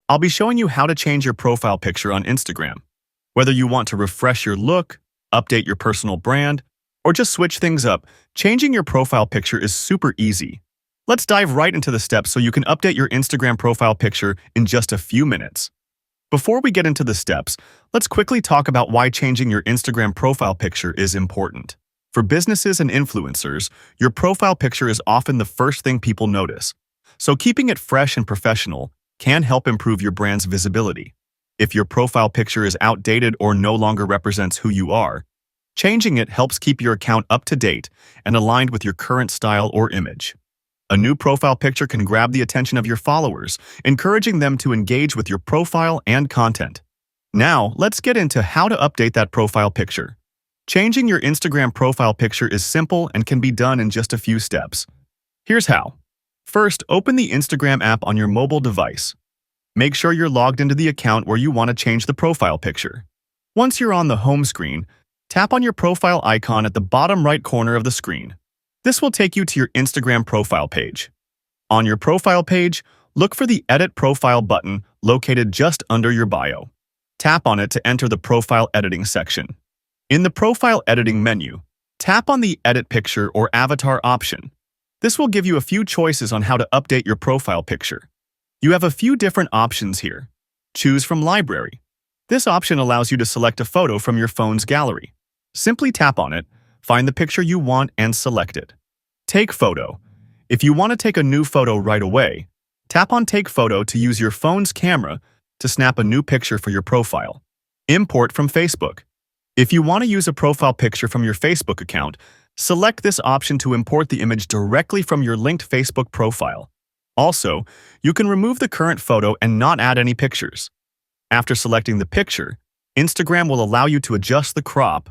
I'll be showing you how to change your profile picture on Instagram. Whether you want to refresh your look, update your personal brand, or just switch things up, changing your profile picture is super easy. Let's dive right into the steps so you can update your Instagram profile picture in just a few minutes. Before we get into the steps, let's quickly talk about why changing your Instagram profile picture is important. For businesses and influencers, your profile picture is often the first thing people notice. So keeping it fresh and professional can help improve your brand's visibility. If your profile picture is outdated or no longer represents who you are, changing it helps keep your account up to date and aligned with your current style or image. A new profile picture can grab the attention of your followers, encouraging them to engage with your profile and content. Now, let's get into how to update that profile picture. Changing your Instagram profile picture is simple and can be done in just a few steps. Here's how. First, open the Instagram app on your mobile device. Make sure you're logged into the account where you want to change the profile picture. Once you're on the home screen, tap on your profile icon at the bottom right corner of the screen. This will take you to your Instagram profile page. On your profile page, look for the Edit Profile button located just under your bio. Tap on it to enter the profile editing section. In the profile editing menu, tap on the Edit Picture or Avatar option. This will give you a few choices on how to update your profile picture. You have a few different options here. Choose from Library. This option allows you to select a photo from your phone's gallery. Simply tap on it, find the picture you want, and select it. Take Photo. If you want to take a new photo right away, tap on Take Photo to use your phone's camera to snap a new picture for your profile. Import from Facebook. If you want to use a profile picture from your Facebook account, select this option to import the image directly from your linked Facebook profile. Also, you can remove the current photo and not add any pictures. After selecting the picture, Instagram will allow you to adjust the crop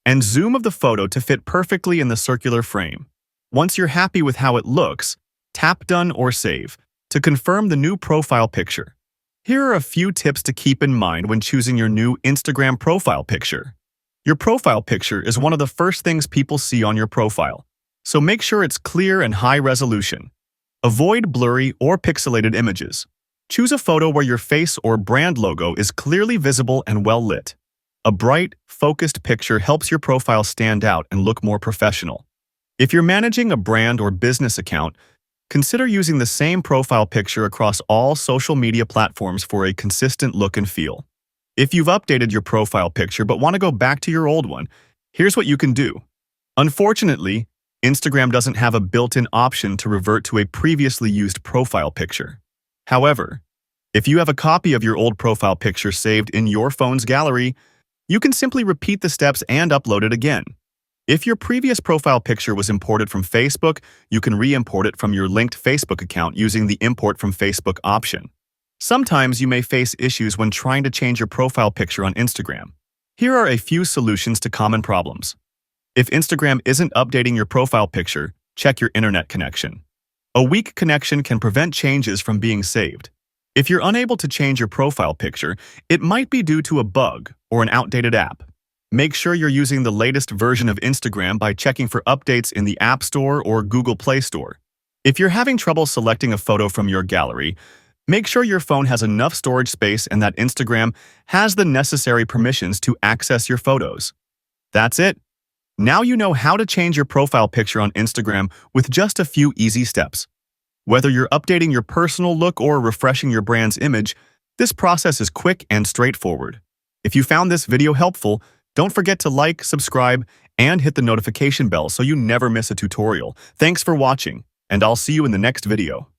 and zoom of the photo to fit perfectly in the circular frame. Once you're happy with how it looks, tap Done or Save to confirm the new profile picture. Here are a few tips to keep in mind when choosing your new Instagram profile picture. Your profile picture is one of the first things people see on your profile, so make sure it's clear and high resolution. Avoid blurry or pixelated images. Choose a photo where your face or brand logo is clearly visible and well lit. A bright, focused picture helps your profile stand out and look more professional. If you're managing a brand or business account, consider using the same profile picture across all social media platforms for a consistent look and feel. If you've updated your profile picture but want to go back to your old one, here's what you can do. Unfortunately, Instagram doesn't have a built-in option to revert to a previously used profile picture. However, if you have a copy of your old profile picture saved in your phone's gallery, you can simply repeat the steps and upload it again. If your previous profile picture was imported from Facebook, you can re-import it from your linked Facebook account using the Import from Facebook option. Sometimes you may face issues when trying to change your profile picture on Instagram. Here are a few solutions to common problems. If Instagram isn't updating your profile picture, check your internet connection. A weak connection can prevent changes from being saved. If you're unable to change your profile picture, it might be due to a bug or an outdated app. Make sure you're using the latest version of Instagram by checking for updates in the App Store or Google Play Store. If you're having trouble selecting a photo from your gallery, make sure your phone has enough storage space and that Instagram has the necessary permissions to access your photos. That's it. Now you know how to change your profile picture on Instagram with just a few easy steps. Whether you're updating your personal look or refreshing your brand's image, this process is quick and straightforward. If you found this video helpful, don't forget to like, subscribe, and hit the notification bell so you never miss a tutorial. Thanks for watching, and I'll see you in the next video.